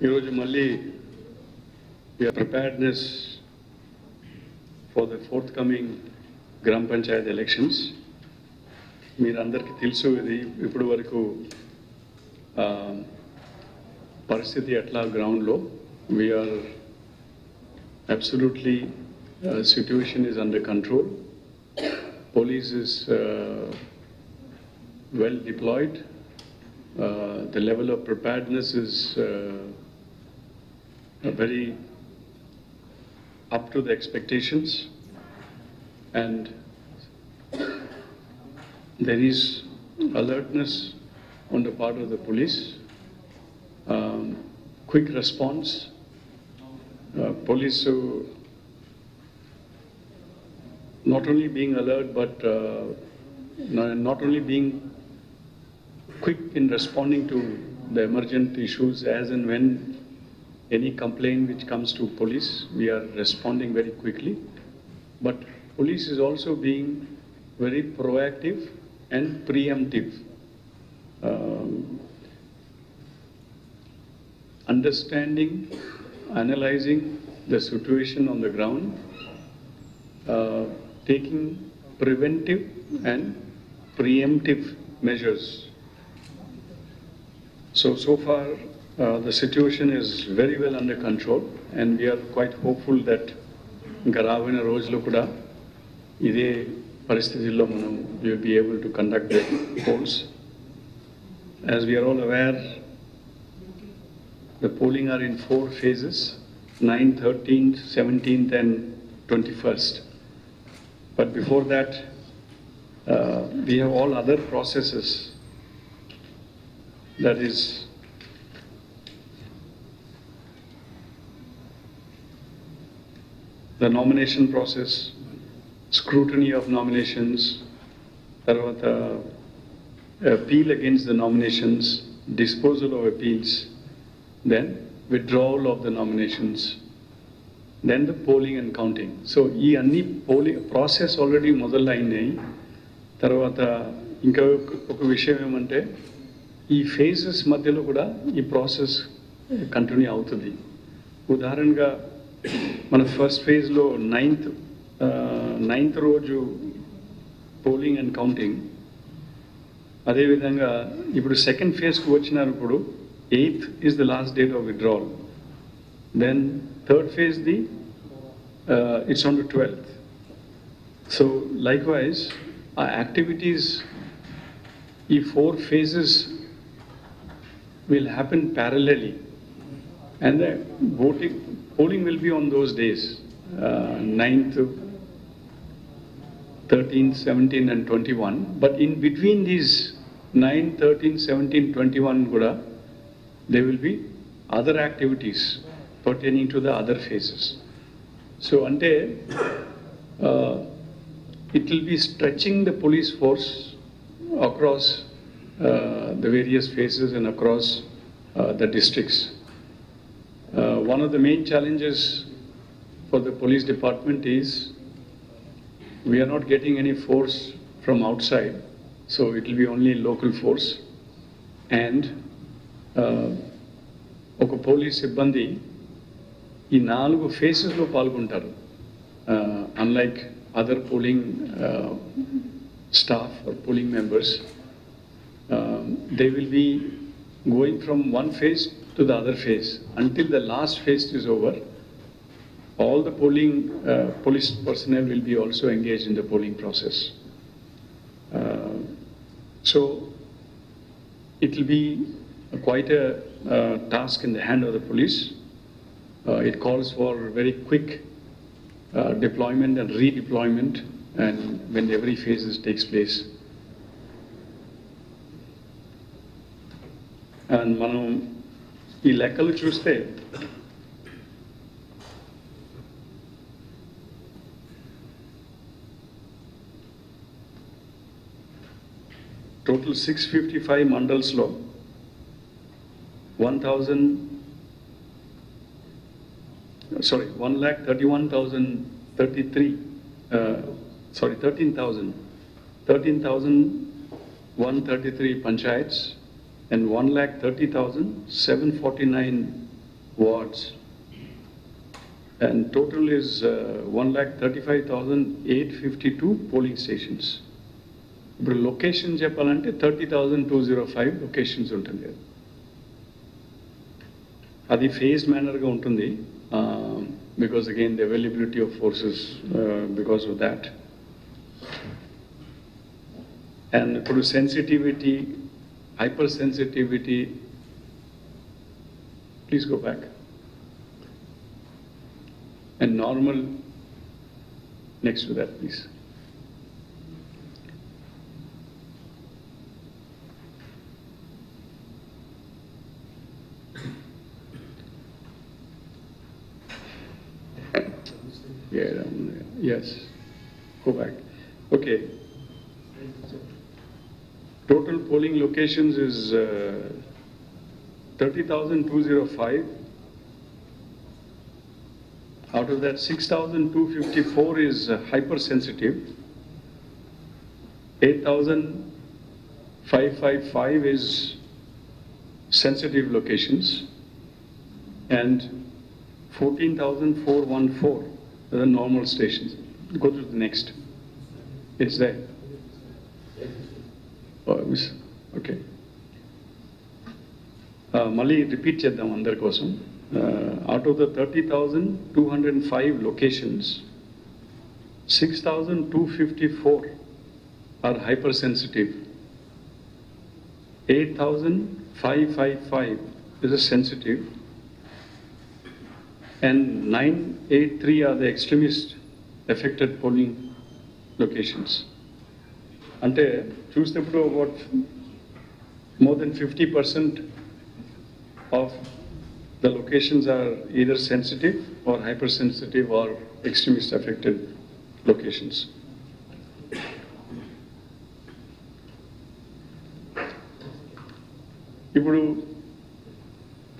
ఈరోజు మళ్ళీ preparedness for the forthcoming గ్రామ పంచాయత్ ఎలక్షన్స్. మీరందరికీ తెలుసు ఇది ఇప్పటి వరకు పరిస్థితి ఎట్లా గ్రౌండ్లో. We're absolutely situation is under control. Police is well deployed. The level of preparedness is very up to the expectations, and there is alertness on the part of the police, quick response. Police not only being alert but not only being quick in responding to the emergent issues as and when any complaint which comes to police, we are responding very quickly. But police is also being very proactive and preemptive. Understanding, analyzing the situation on the ground, taking preventive and preemptive measures. So far the situation is very well under control, and we are quite hopeful that ఇంకా రాబోయే రోజుల్లో కూడా ఇదే పరిస్థితుల్లో మనం we will be able to conduct the polls. As we are all aware, the polling are in 4 phases: 9th, 13th, 17th and 21st. But before that, we have all other processes. That is the nomination process, scrutiny of nominations, tarvata appeal against the nominations, disposal of appeals, then withdrawal of the nominations, then the polling and counting. So ee anni polling process already మొదలైనాయి. తర్వాత ఇంకా ఒక విషయం ఏమంటే ఈ phases మధ్యలో కూడా ఈ process continue అవుతుంది. ఉదాహరణగా మన ఫస్ట్ ఫేజ్లో 9th రోజు పోలింగ్ అండ్ కౌంటింగ్. అదేవిధంగా ఇప్పుడు సెకండ్ ఫేజ్కి వచ్చినప్పుడు 8th is the last date of withdrawal. Then third phase it's on the 12th. So likewise our activities, ఈ 4 phases will happen parallelly, and the polling will be on those days, 9th, 13th, 17th and 21. But in between these 9, 13, 17, 21 kuda there will be other activities pertaining to the other phases. So ante it will be stretching the police force across the various phases and across the districts. One of the main challenges for the police department is we are not getting any force from outside, so it will be only local force. And ఒక police సిబ్బంది ఈ 4 ఫేసెస్లో పాల్గొంటారు. Unlike other polling staff are polling members, they will be going from one phase to the other phase until the last phase is over. All the polling police personnel will be also engaged in the polling process. So it will be quite a task in the hand of the police. It calls for very quick deployment and redeployment, and when every phase takes place. And మనం ఈ లెక్కలు చూస్తే total 655 మండల్స్లో 13,133 panchayats and 1,30,749 wards, and total is 1,35,852 polling stations. ఇప్పుడు location చెప్పాలంటే 30,205 locations ఉంటుంది. అది phase మేనర్గా ఉంటుంది, because again the availability of forces because of that. And ఇప్పుడు sensitivity, hyper sensitivity, please go back, and normal next to that please. Yeah, yes, go back. Okay. Total polling locations is 30,205. Out of that, 6,254 is hypersensitive. 8,555 is sensitive locations, and 14,414 are the normal stations. Go to the next. It's there. Oh, okay. Mali repeat cheddam andar kosam. Out of the 30,205 locations, 6,254 are hypersensitive. 8,555 is a sensitive, and 983 are the extremist affected polling locations. Ante chusnappudu about more than 50% of the locations are either sensitive or hypersensitive or extremist affected locations. ఇప్పుడు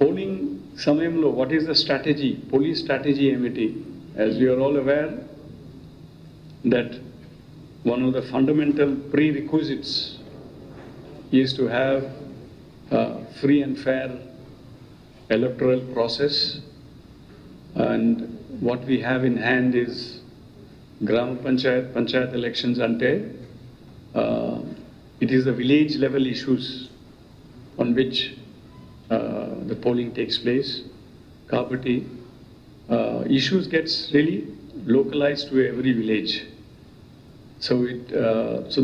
polling సమయంలో what is the strategy, police strategy ఏమిటి? As you are all aware that one of the fundamental prerequisites is to have a free and fair electoral process, and what we have in hand is Gram Panchayat elections ante it is the village level issues on which the polling takes place. Kabatti issues gets really localized to every village. So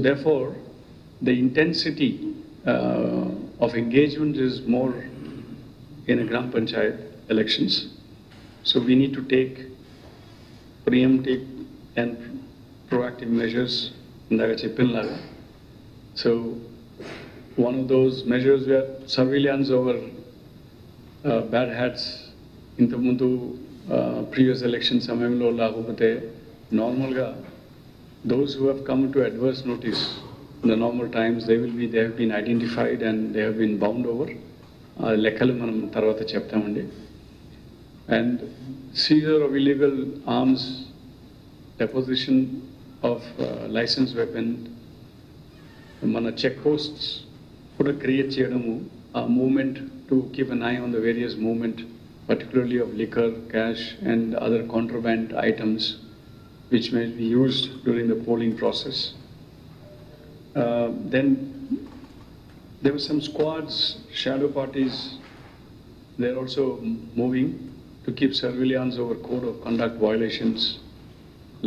therefore the intensity of engagement is more in a Gram Panchayat elections. So we need to take preemptive and proactive measures. So one of those measures were surveillance over bad hats. Intamundu previous election samayamlo lagopate normalga those who have come to adverse notice in the normal times, they have been identified and they have been bound over. లెక్కలు మనం తర్వాత చెప్తామండి. And seizure of illegal arms, deposition of licensed weapon, మన check posts కూడా create చేయడము, ఆ moment to keep an eye on the various moment, particularly of liquor, cash and other contraband items which may be used during the polling process. Then there were some squads, shadow parties, they're also moving to keep surveillance over code of conduct violations,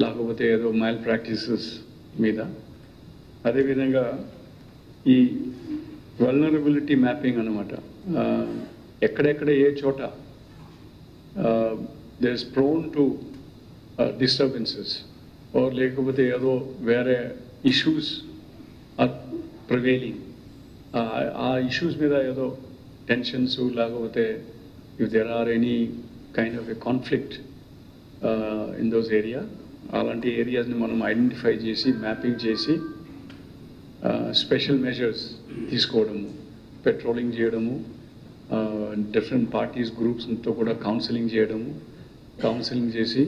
lagopate edo malpractices meeda. Ade vidhanga ee vulnerability mapping anamata, ekkada ఏ చోట there is prone to disturbances or lekapothe edo vere issues are prevailing. ఆ issues మీద ఏదో tensions లేకపోతే if there or any kind of a conflict in those area, అలాంటి ఏరియాస్ని మనం identify చేసి mapping చేసి special measures తీసుకోవడము, పెట్రోలింగ్ చేయడము, డిఫరెంట్ పార్టీస్ గ్రూప్స్తో కూడా కౌన్సిలింగ్ చేసి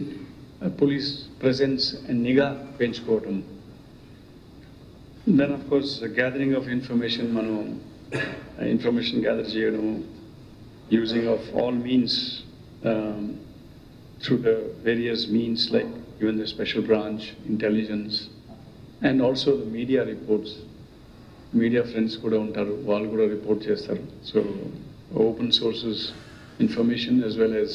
పోలీస్ ప్రెజెన్స్ అండ్ నిఘా పెంచుకోవడం. Then of course gathering of information, information gather cheyadamu, using of all means through the various means like even the special branch, intelligence, and also the media reports. Media friends kuda untaru, వాళ్ళు కూడా report చేస్తారు. So open sources information as well as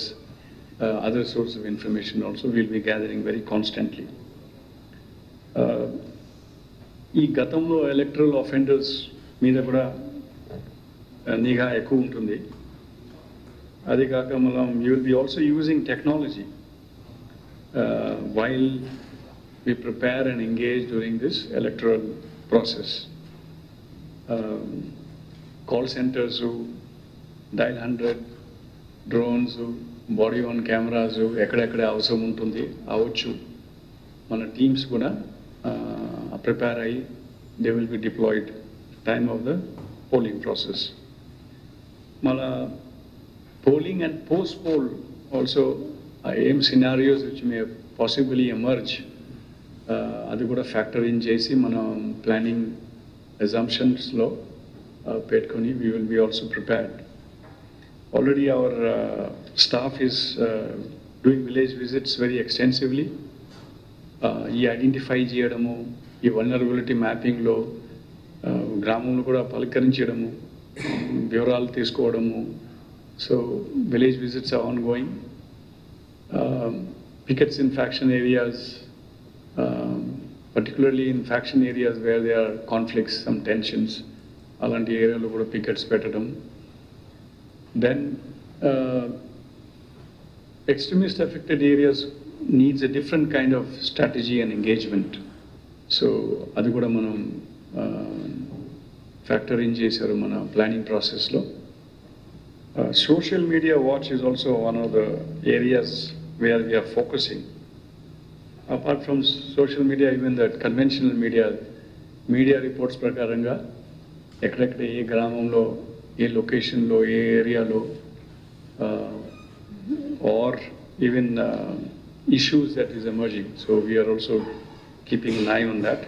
other sources of information also we'll be gathering very constantly. ఈ గతంలో electoral offenders మీద కూడా నిఘా ఎక్కువ ఉంటుంది. అది కాక మనం you will be also using technology while we prepare and engage during this electoral process. Call centers, dial 100, drones, body on cameras, ఎక్కడెక్కడ అవసరం ఉంటుంది అవచ్చు. మన టీమ్స్ కూడా prepare అయ్యి they will be deployed time of the polling process. మన polling and post-poll also ఏం scenarios which may possibly emerge అది కూడా ఫ్యాక్టర్ ఇన్ చేసి మనం ప్లానింగ్ అజంప్షన్స్లో పెట్టుకొని we will be also prepared. Already our staff is doing village visits very extensively. ఈ identify చేయడము, ఈ వల్నరబిలిటీ మ్యాపింగ్లో గ్రామంలో కూడా పలకరించడము, వివరాలు తీసుకోవడము. So village visits are ongoing. Pickets in faction areas, particularly in faction areas where there are conflicts, some tensions, alanti area lo kuda pickets petadam. Then extremist affected areas needs a different kind of strategy and engagement. So adi kuda manam factor in chesaru mana planning process lo. Social media watch is also one of the areas where we are focusing. Apart from social media, even the conventional media reports prakaranga ekkadekade ee gramamlo ee location lo ee area lo or even issues that is emerging, so we are also keeping an eye on that.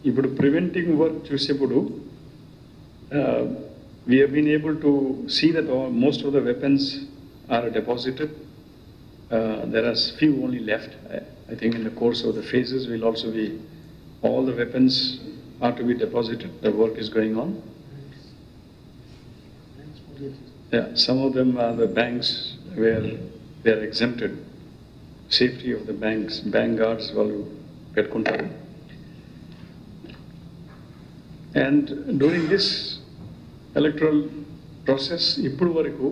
Ipudu preventing work chusepudu we have been able to see that most of the weapons are deposited. There are few only left. I think in the course of the phases will also be all the weapons are to be deposited. The work is going on. Yeah, some of them are the banks where they are exempted. Safety of the banks, bank guards వాళ్ళు పెట్టుకుంటారు. And during this electoral process, ఇప్పుడు వరకు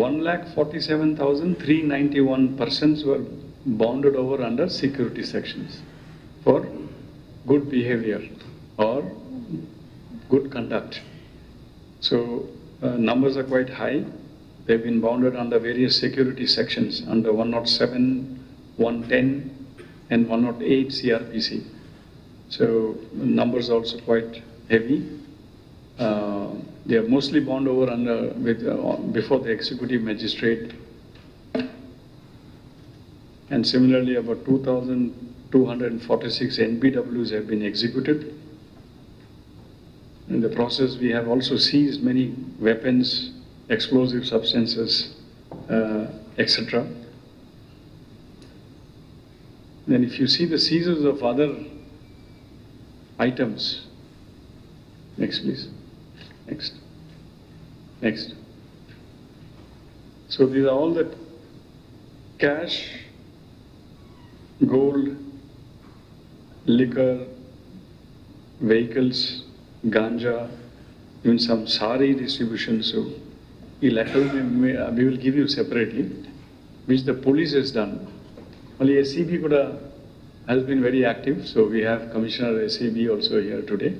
1,47,391 persons were bonded over under security sections for good behavior or good conduct. So numbers are quite high. They've been bonded under various security sections under 107, 110 and 108 CRPC. So numbers also quite heavy. They are mostly bound over under before the executive magistrate, and similarly about 2,246 NBWs have been executed. In the process, we have also seized many weapons, explosive substances, etc. Then if you see the seizures of other items, next please. Next. So these are all the cash, gold, liquor, vehicles, ganja, even some sari distribution. So we will give you separately, which the police has done. Only SCB has been very active. So we have Commissioner SCB also here today.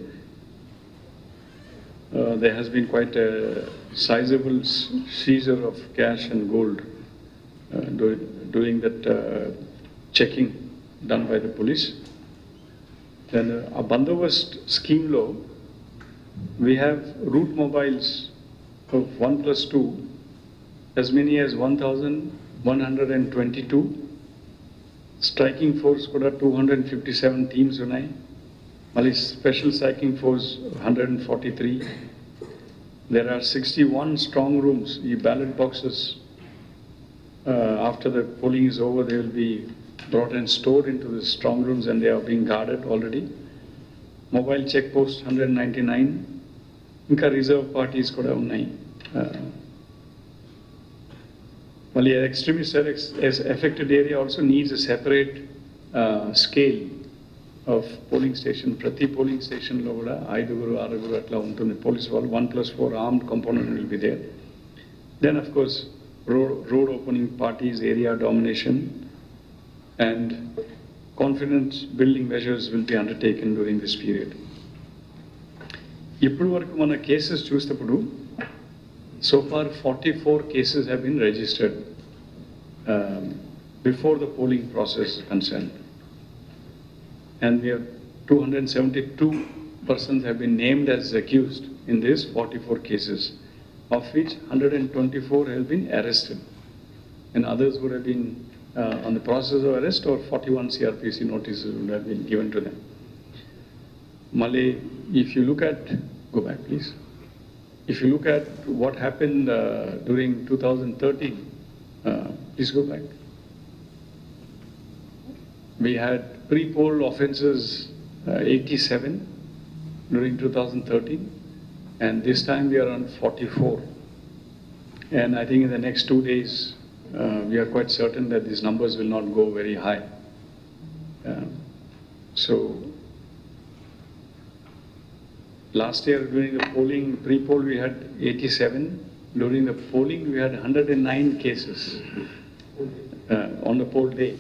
There has been quite a sizable seizure of cash and gold during that checking done by the police. Then a bandobast scheme law, we have route mobiles of 1+2, as many as 1,122. Striking force kuda 257 teams unnai. Mali special striking force 143. There are 61 strong rooms. The ballot boxes, after the polling is over, they will be brought and stored into the strong rooms, and they are being guarded already. Mobile check post 199. ఇంకా reserve parties కూడా ఉన్నాయి. మళ్ళీ extremist affected area also needs a separate scale of polling station. ప్రతి polling స్టేషన్లో కూడా 5-6 అట్లా ఉంటుంది police వాళ్ళు. 1+4 armed component will be there. Then of course road opening parties, area domination, and confidence building measures will be undertaken during this period. ఇప్పటి వరకు మన cases చూసినప్పుడు so far 44 cases have been registered before the polling process is concerned, and we have 272 persons have been named as accused in these 44 cases, of which 124 have been arrested, and others would have been on the process of arrest, or 41 CRPC notices would have been given to them. Malay, if you look at, go back please. If you look at what happened during 2013, please go back. We had pre-poll offences 87 during 2013, and this time we are on 44. And I think in the next 2 days, we are quite certain that these numbers will not go very high. So last year during the polling, pre-poll we had 87. During the polling we had 109 cases on the poll day.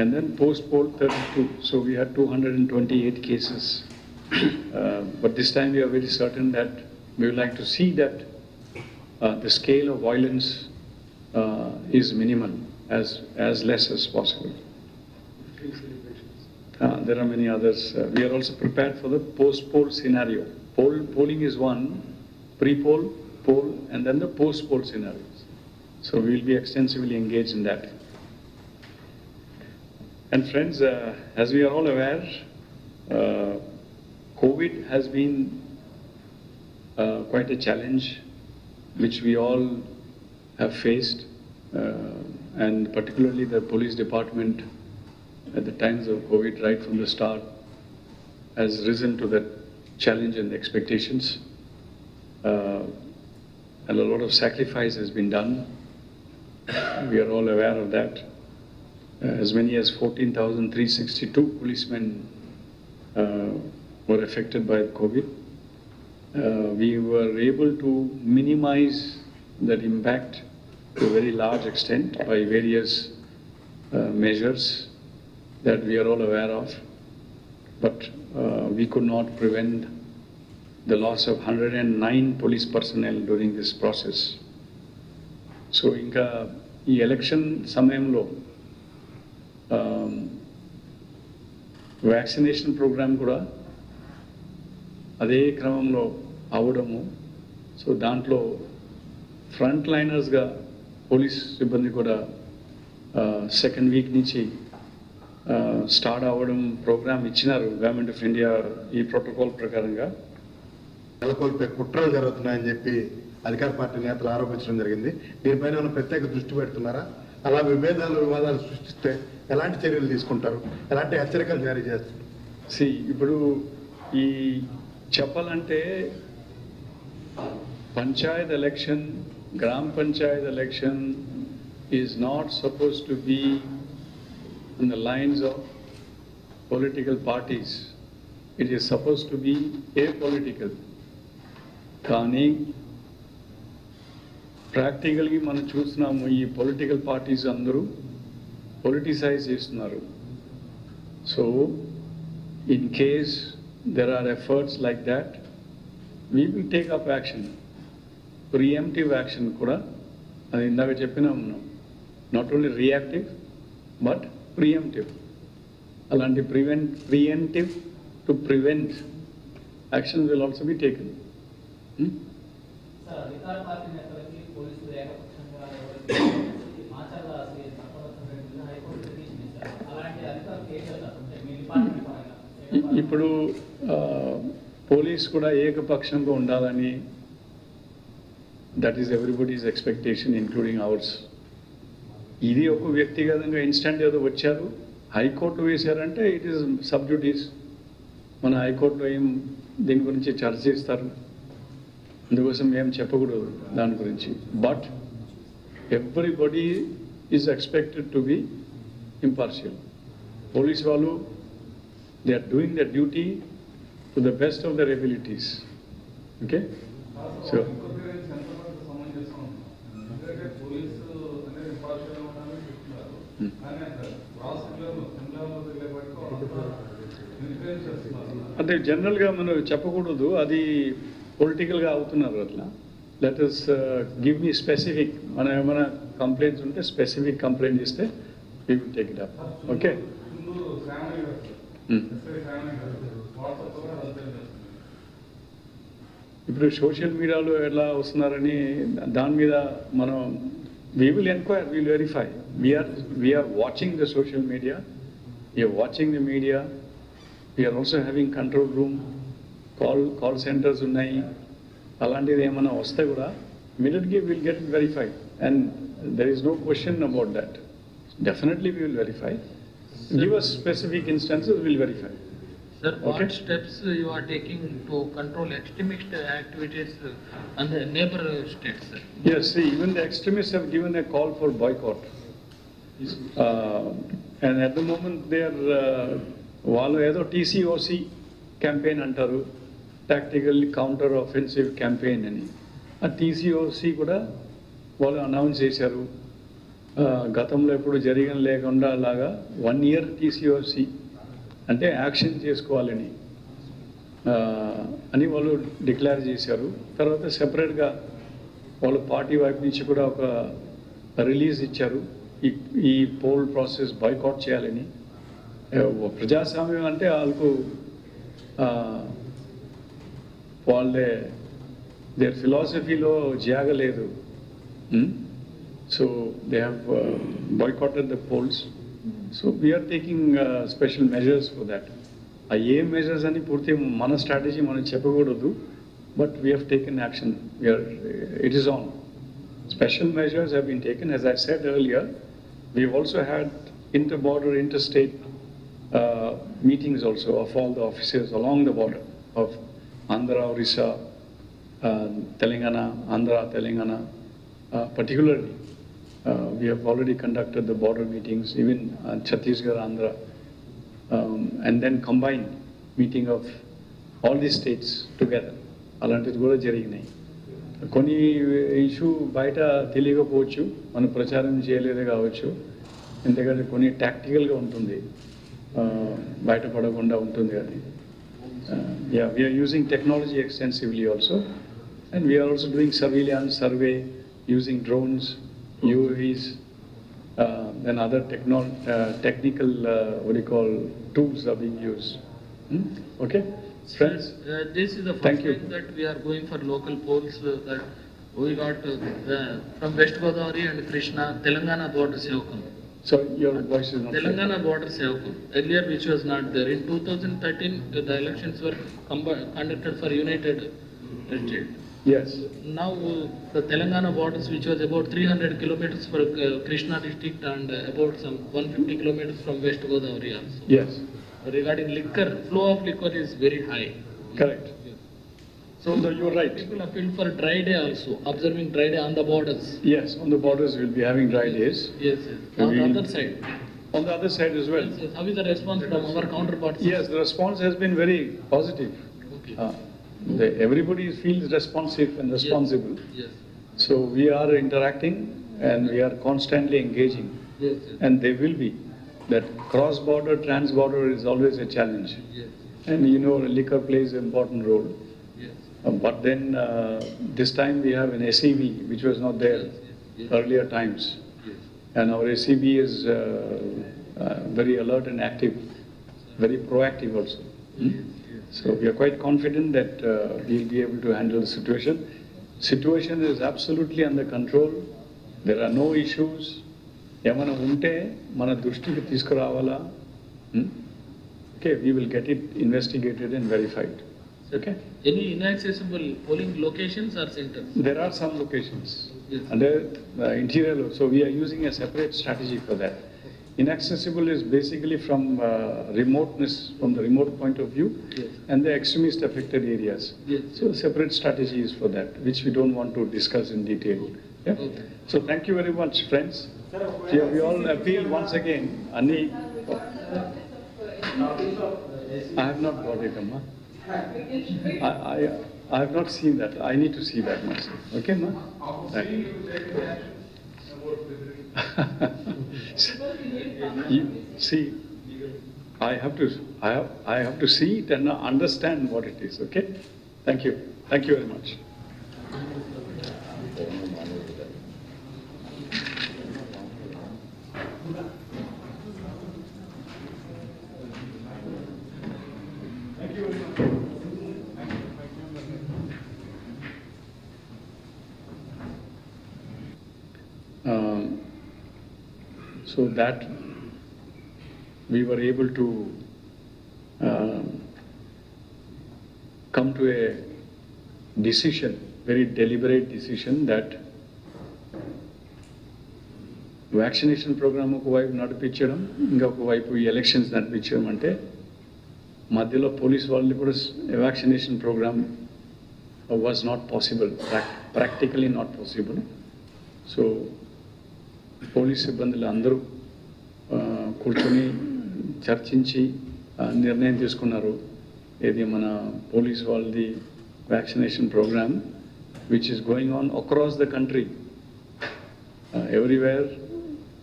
And then post-poll 32. So we had 228 cases. But this time we are very certain that we would like to see that the scale of violence is minimal, as less as possible. There are many others. We are also prepared for the post-poll scenario. Polling is one, pre-poll, poll, and then the post-poll scenarios. So we will be extensively engaged in that. And friends, as we are all aware, COVID has been quite a challenge which we all have faced, and particularly the police department at the times of COVID, right from the start, has risen to that challenge and expectations. And a lot of sacrifice has been done. We are all aware of that. As many as 14,362 policemen were affected by COVID. We were able to minimize that impact to a very large extent by various measures that we are all aware of, but we could not prevent the loss of 109 police personnel during this process. So inka ee election samayamlo vaccination program kuda అదే క్రమంలో అవడము. So దాంట్లో front లైనర్స్గా police సిబ్బంది కూడా second week నుంచి start అవ్వడం programme ఇచ్చినారు government of India ఈ protocol ప్రకారంగా. నెలకొల్పే కుట్రలు జరుగుతున్నాయని చెప్పి అధికార పార్టీ నేతలు ఆరోపించడం జరిగింది. దీనిపైన ఏమైనా ప్రత్యేక దృష్టి పెడుతున్నారా? అలా వివాదాలు సృష్టిస్తే ఎలాంటి చర్యలు తీసుకుంటారు? ఎలాంటి హెచ్చరికలు జారీ చేస్తారు? ఇప్పుడు ఈ చెప్పాలంటే పంచాయత్ ఎలక్షన్, గ్రామ panchayat election is not suppose to be in the lines of political parties. It is supposed to be apolitical. కానీ ప్రాక్టికల్గా మనం చూస్తున్నాము ఈ పొలిటికల్ పార్టీస్ అందరూ పొలిటిసైజ్ చేస్తున్నారు. So in case there are efforts like that, we will take up action. Preemptive action కూడా అది ఇందాక చెప్పినాము, not only reactive but preemptive. అలాంటి preemptive to prevent actions will also be taken. ఇప్పుడు police కూడా ఏకపక్షంగా ఉండాలని, that is everybody's expectation including hours. ఇది ఒక వ్యక్తిగతంగా ఇన్స్టెంట్ ఏదో వచ్చారు, హైకోర్టు వేశారంటే ఇట్ ఈస్ సబ్జుడీస్. మన హైకోర్టులో ఏం దీని గురించి చర్చిస్తారు, అందుకోసం ఏం చెప్పకూడదు దాని గురించి. But everybody is expected to be impartial. Police వాళ్ళు they are doing the duty to the best of their abilities. Okay, so అంటే జనరల్గా మనం చెప్పకూడదు, అది పొలిటికల్గా అవుతున్నారు అట్లా. Let us give me specific, మనం ఏమైనా కంప్లైంట్స్ ఉంటే స్పెసిఫిక్ కంప్లైంట్ ఇస్తే we will take it up. Okay, ఇప్పుడు సోషల్ మీడియాలో ఎలా వస్తున్నారని దాని మీద మనం we will inquire, we will verify. We are watching the social media, we are watching the media, we are also having control room, call centers ఉన్నాయి. అలాంటిది ఏమైనా వస్తే కూడా immediately we will get it verified, and there is no question about that. Definitely we will verify. Give us specific instances, we will verify. Sir, Okay. what steps you are taking to control extremist activities on the neighbor states? Sir? Yes, see, even the extremists have given a call for boycott. And at the moment they are, వాళ్ళు ఏదో TCOC campaign అంటారు, tactical counter offensive campaign అని. ఆ TCOC కూడా వాళ్ళు announce చేశారు. గతంలో ఎప్పుడు జరిగిన లేకుండా లాగా 1 year TCOC అంటే యాక్షన్ చేసుకోవాలని అని వాళ్ళు డిక్లేర్ చేశారు. తర్వాత సెపరేట్గా వాళ్ళు పార్టీ వైపు నుంచి కూడా ఒక రిలీజ్ ఇచ్చారు, ఈ పోల్ ప్రాసెస్ బాయ్కాట్ చేయాలని. ప్రజాస్వామ్యం అంటే వాళ్ళకు వాళ్ళే దేర్ ఫిలాసఫీలో జాగలేదు. So they have boycotted the polls. So we're taking special measures for that. ఆ ఏ మెజర్స్ అని పూర్తి మన స్ట్రాటజీ మనం చెప్పకూడదు, but we have taken action. It is on. Special measures have been taken. As I said earlier, we've also had inter-border, interstate meetings also of all the officers along the border of Andhra, Orissa, Telangana, Andhra, Telangana. Particularly, we have already conducted the border meetings, even Chhattisgarh, Andhra, and then combined meeting of all these states together. అలాంటిది కూడా జరిగినాయి. కొన్ని issue బయట తెలియకపోవచ్చు, మనం ప్రచారం చేయలేదు కావచ్చు, ఎందుకంటే కొన్ని టాక్టికల్గా ఉంటుంది, బయటపడకుండా ఉంటుంది. అది we're using technology extensively also, and we're also doing surveillance, survey using drones, UAVs, and other technical what do you call tools are being used. Okay, friends, This is the Thank first you. time that we are going for local polls that we got from West Godavari and Krishna, Telangana border Sevakam. so your voice is not clear. Telangana border Sevakam. Earlier which was not there. In 2013 the elections were conducted for United State. Yes, Now the Telangana borders, which was about 300 kilometers for Krishna district and about some 150 kilometers from West Godavari also. yes, Regarding liquor, flow of liquor is very high. correct. So No, you're right. people appeal for dry day also, observing dry day on the borders. Yes, on the borders we'll be having dry days. Yes, yes. On the other side. On the other side as well. Yes, yes. How is the response from our counterparts? Yes, the response has been very positive. Okay. Everybody feels responsive and responsible. Yes. So we are interacting and we are constantly engaging. Yes, yes. And they will be. That cross-border, trans-border is always a challenge. Yes. And you know, liquor plays an important role. Yes. But then this time we have an SEB, which was not there Yes, yes, yes. earlier times. Yes. And our SEB is very alert and active, very proactive also. Yes. So we are quite confident that we'll be able to handle the situation. Situation is absolutely under control. There are no issues. ఏమైనా ఉంటే మన దృష్టికి తీసుకురావాలా. Okay, we will get it investigated and verified. Okay? Any inaccessible polling locations or centers? There are some locations Yes. under the interior, so we are using a separate strategy for that. Inaccessible is basically from remoteness, from the remote point of view, Yes. and the extremist affected areas. Yes. So separate strategy is for that, which we don't want to discuss in detail. Yeah? Okay. So thank you very much, friends. We all appeal once again. Ani, I have not got it, Amma. I have not seen that. I need to see that myself. Okay, Ma? Right. You see, I have to see it and understand what it is. Okay? Thank you. Thank you very much. So that we were able to come to a decision, very deliberate decision that vaccination programme ఒకవైపు నడిపించడం, ఇంకొక వైపు ఈ elections నడిపించడం అంటే మధ్యలో police వాళ్ళని కూడా vaccination programme was not possible, practically not possible. So police సిబ్బందులు అందరూ కూర్చొని చర్చించి నిర్ణయం తీసుకున్నారు. ఇది మన పోలీస్ వాళ్ళది vaccination programme which is going on across the country. Everywhere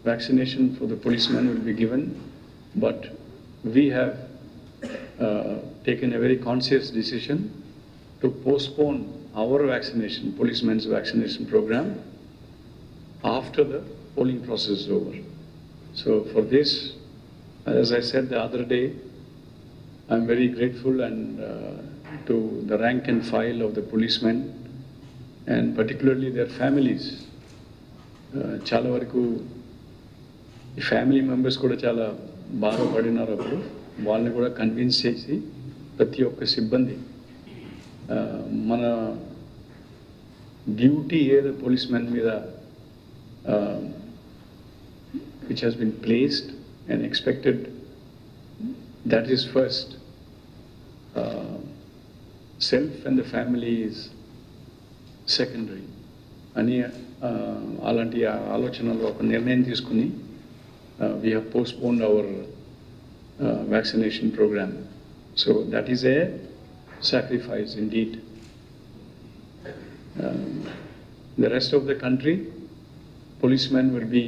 vaccination for the policemen will be given, but we have taken a very conscious decision to postpone our vaccination, policemen's vaccination program, after the polling process is over. So for this, as I said the other day, I'm very grateful and to the rank and file of the policemen and particularly their families. చాలా వరకు ఈ family members కూడా చాలా బాధపడినారు. అప్పుడు వాళ్ళని కూడా convince చేసి ప్రతి ఒక్క సిబ్బంది మన డ్యూటీ ఏదో పోలీస్ మెన్ మీద which has been placed and expected, that is first. Self and the family is secondary అని అలాంటి ఆలోచనలో ఒక నిర్ణయం తీసుకుని we have postponed our vaccination programme. So that is a sacrifice indeed. The rest of the country, policemen will be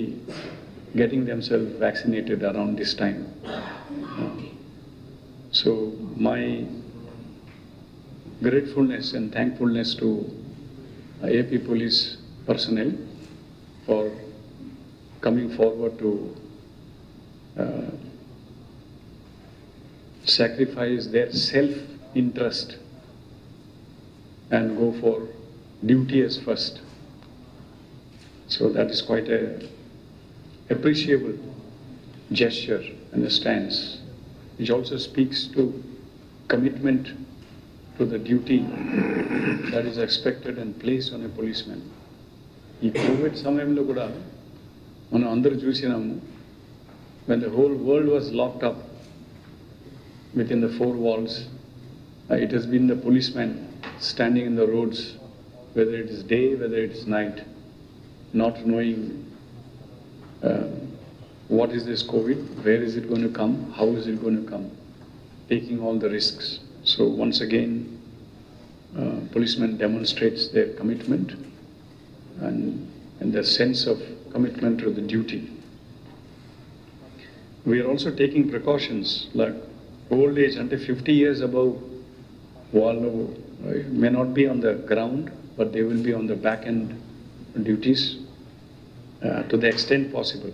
getting themselves vaccinated around this time. So my gratefulness and thankfulness to AP police personnel for coming forward to sacrifice their self-interest and go for duty as first. So that is quite a appreciable gesture and a stance, which also speaks to commitment to the duty that is expected and placed on a policeman. ఈ Covid సమయంలో కూడా మనం అందరూ చూసినాము, when the whole world was locked up within the four walls, it has been the policemen standing in the roads, whether it is day, whether it is night, not knowing what is this COVID, where is it going to come, how is it going to come, taking all the risks. So once again, policemen demonstrates their commitment and their sense of commitment to the duty. We are also taking precautions like old age until 50 years above, వాళ్ళు may not be on the ground, but they will be on the back end duties to the extent possible.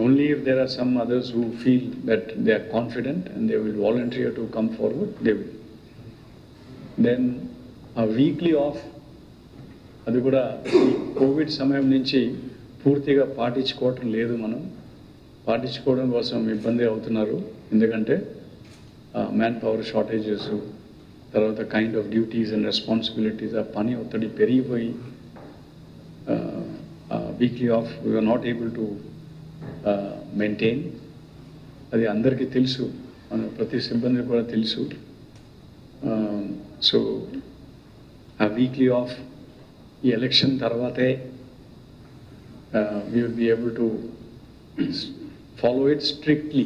Only if there are some others who feel that they are confident and they will volunteer to come forward, they will. Then a weekly off, అది కూడా ఈ Covid సమయం నుంచి పూర్తిగా పాటించుకోవటం లేదు. మనం పాటించుకోవడం కోసం ఇబ్బంది అవుతున్నారు, ఎందుకంటే మ్యాన్ పవర్ షార్టేజెస్, తర్వాత kind of duties and responsibilities, ఆ పని ఒత్తిడి పెరిగిపోయి weekly off we're not able to maintain. అది అందరికీ తెలుసు, మన ప్రతి సిబ్బంది కూడా తెలుసు. సో ఆ వీక్లీ ఆఫ్ ఈ ఎలక్షన్ తర్వాతే we will be able to follow it strictly.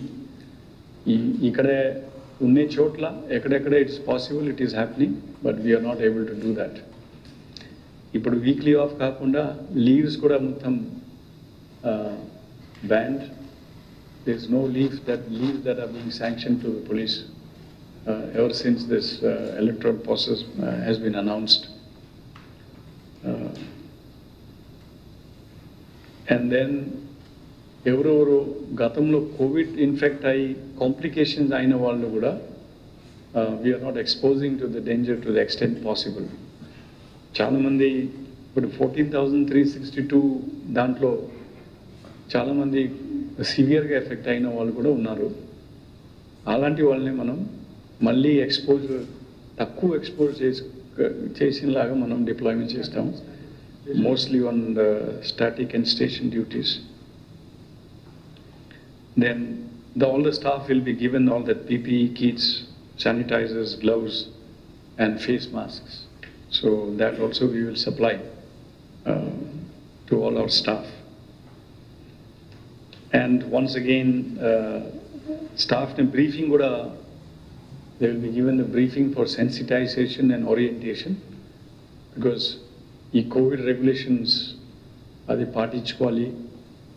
ikkade unne chotla ekkadekade it's possible, it is happening, but we are not able to do that. Ippudu weekly off kaakunda leaves kuda mottham banned. There is no leaves that are being sanctioned to the police ever since this electoral process has been announced. And then ఎవరెవరు గతంలో Covid infect అయ్యి complications అయిన వాళ్ళు కూడా we're not exposing to the danger to the extent possible. చాలామంది ఇప్పుడు 14,362 దాంట్లో చాలామంది సివియర్గా ఎఫెక్ట్ అయిన వాళ్ళు కూడా ఉన్నారు. అలాంటి వాళ్ళని మనం మళ్ళీ తక్కువ ఎక్స్పోజ్ చేసినలాగా మనం డిప్లాయ్మెంట్ చేస్తాం, mostly on the static and station duties. Then all the staff will be given all that PPE kits, sanitizers, gloves and face masks. So that also we will supply to all our staff. And once again, staff in briefing kuda, they will be given the briefing for sensitization and orientation, because ఈ COVID regulations అది పాటించుకోవాలి.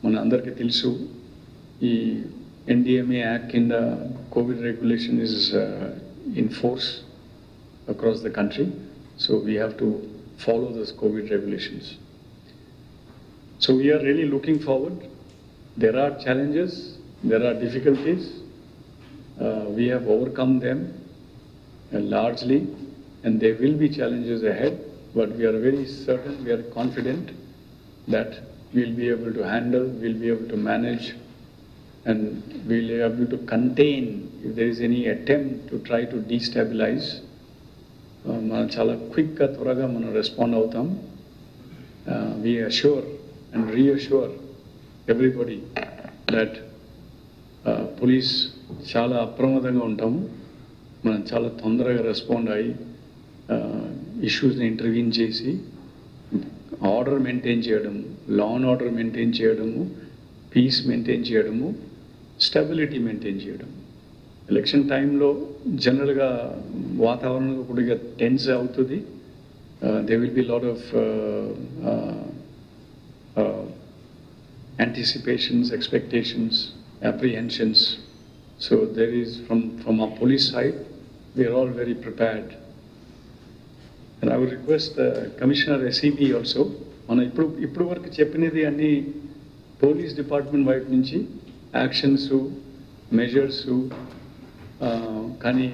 మన అందరికీ తెలుసు ఈ NDMA act కింద COVID regulation is in force across the country. So we have to follow those COVID regulations. So we're really looking forward. There are challenges, there are difficulties. We have overcome them largely, and there will be challenges ahead. But we are very certain, we are confident that we'll be able to handle, we'll be able to manage, and we'll be able to contain if there is any attempt to try to destabilize. మనం చాలా క్విక్గా త్వరగా మనం respond అవుతాం. We assure and reassure everybody that police చాలా అప్రమత్తంగా ఉంటాము. మనం చాలా తొందరగా రెస్పాండ్ అయ్యి ఇష్యూస్ని ఇంటర్వ్యూన్ చేసి ఆర్డర్ మెయింటైన్ చేయడము, లా అండ్ ఆర్డర్ మెయింటైన్ చేయడము, పీస్ మెయింటైన్ చేయడము, స్టెబిలిటీ మెయింటైన్ చేయడం. ఎలక్షన్ టైంలో జనరల్గా వాతావరణం కొద్దిగా టెన్స్ అవుతుంది. They will be lot of anticipations, expectations, apprehensions. So there is from our police side, we are all very prepared. And I would request Commissioner SEB also, మన ఇప్పుడు వరకు చెప్పినది అన్ని పోలీస్ డిపార్ట్మెంట్ వైపు నుంచి యాక్షన్స్, మెజర్స్, కానీ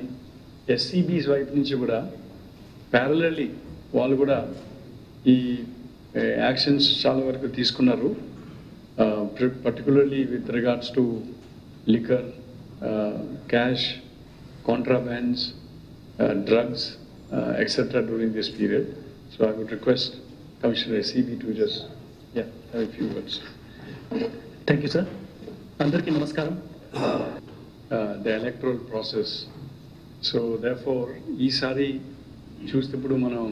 SCBs వైపు నుంచి కూడా ప్యారలల్లీ వాళ్ళు కూడా ఈ యాక్షన్స్ చాలా వరకు తీసుకున్నారు. Particularly with regards to liquor, cash, contrabands, drugs, etc. during this period. So I would request Commissioner SEB to just have a few words. Thank you, sir. Andarki namaskaram. The electoral process. So therefore, ఈసారి చూసినప్పుడు మనం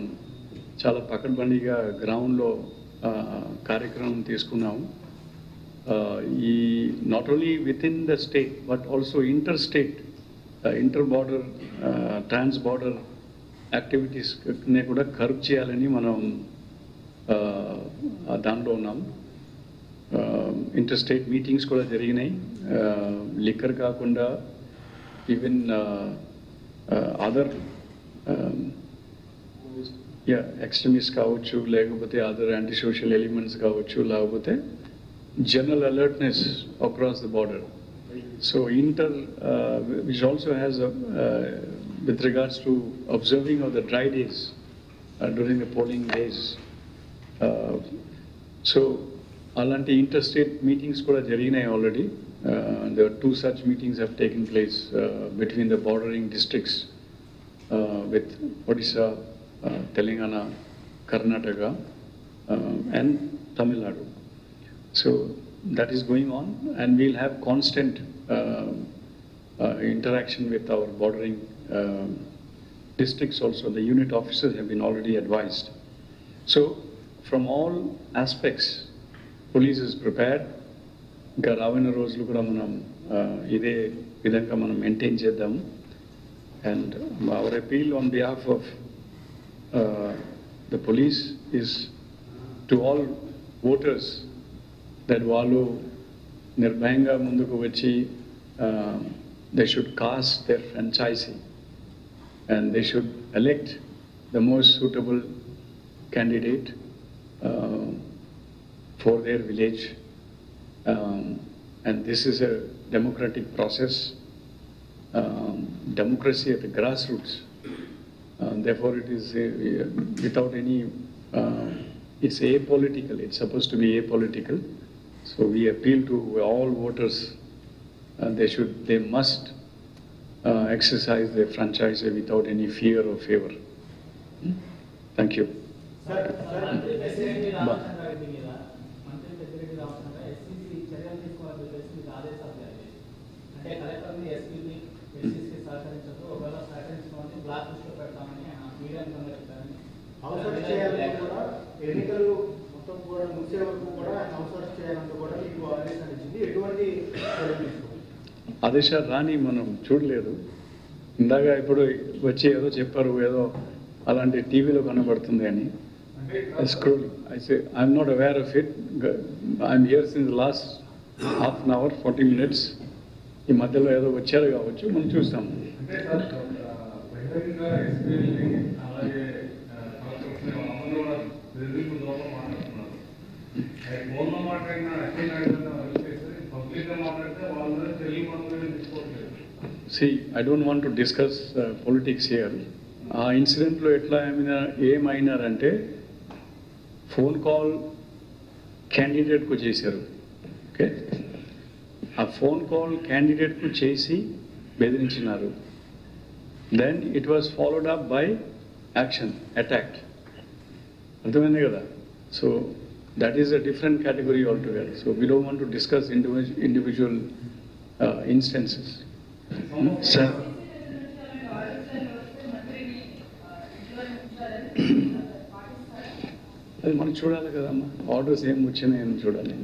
చాలా పకడ్బందీగా గ్రౌండ్లో కార్యక్రమం తీసుకున్నాము. Not only within the state but also interstate, inter-border, trans-border activities ని కూడా కర్బ్ చేయాలని మనం దాంట్లో ఉన్నాం. ఇంటర్స్టేట్ మీటింగ్స్ కూడా జరిగినాయి. లిక్కర్ కాకుండా ఈవెన్ అదర్ ఎక్స్ట్రీమిస్ట్ కావచ్చు, లేకపోతే అదర్ యాంటీ సోషల్ ఎలిమెంట్స్ కావచ్చు, లేకపోతే general alertness across the border. So which also has with regards to observing of the dry days during the polling days. So alanti interstate meetings kuda jariginayi already. There are 2 such meetings have taken place between the bordering districts. with Odisha, Telangana, Karnataka, and Tamil Nadu. So that is going on, and we'll have constant interaction with our bordering districts also. The unit officers have been already advised. So from all aspects, police is prepared. ఇంకా రాబోయే రోజులు కూడా మనం ఇదే విధంగా మనం maintain చేద్దాం. And our appeal on behalf of the police is to all voters that వాళ్ళు నిర్భయంగా ముందుకు వచ్చి they should cast their franchisee and they should elect the most suitable candidate for their village. And this is a democratic process, democracy at the grassroots. Therefore, it is without any, it's apolitical, it's supposed to be apolitical. So we appeal to all voters, they must exercise their franchise without any fear or favor. Thank you. అవసరం చేయాలని కూడా ఎన్నికలు మొత్తం కూడా ముగిసే వరకు కూడా అవసరం చేయాలని కూడా మీకు ఆదేశాలు ఇచ్చింది. ఎటువంటి ఆదేశాలు రాని మనం చూడలేదు. ఇందాక ఇప్పుడు వచ్చి ఏదో చెప్పారు, ఏదో అలాంటి టీవీలో కనబడుతుంది అని. Scrolling. I say I'm not aware of it. I'm here since the last half an hour, 40 minutes. ఈ మధ్యలో ఏదో వచ్చారు కావచ్చు, మనం చూస్తాం. See, I don't want to discuss politics here. ఆ ఇన్సిడెంట్లో ఎట్లా ఏమైనారంటే ఫోన్ కాల్ క్యాండిడేట్కు చేశారు. ఓకే, ఆ ఫోన్ కాల్ క్యాండిడేట్కు చేసి బెదిరించినారు. Then it was followed up by action, attack. అర్థమైంది కదా? So that is a different category altogether. So we don't want to discuss individual instances. Sir. అది మనం చూడాలి కదమ్మా, ఆర్డర్స్ ఏం వచ్చినాయని చూడాలి.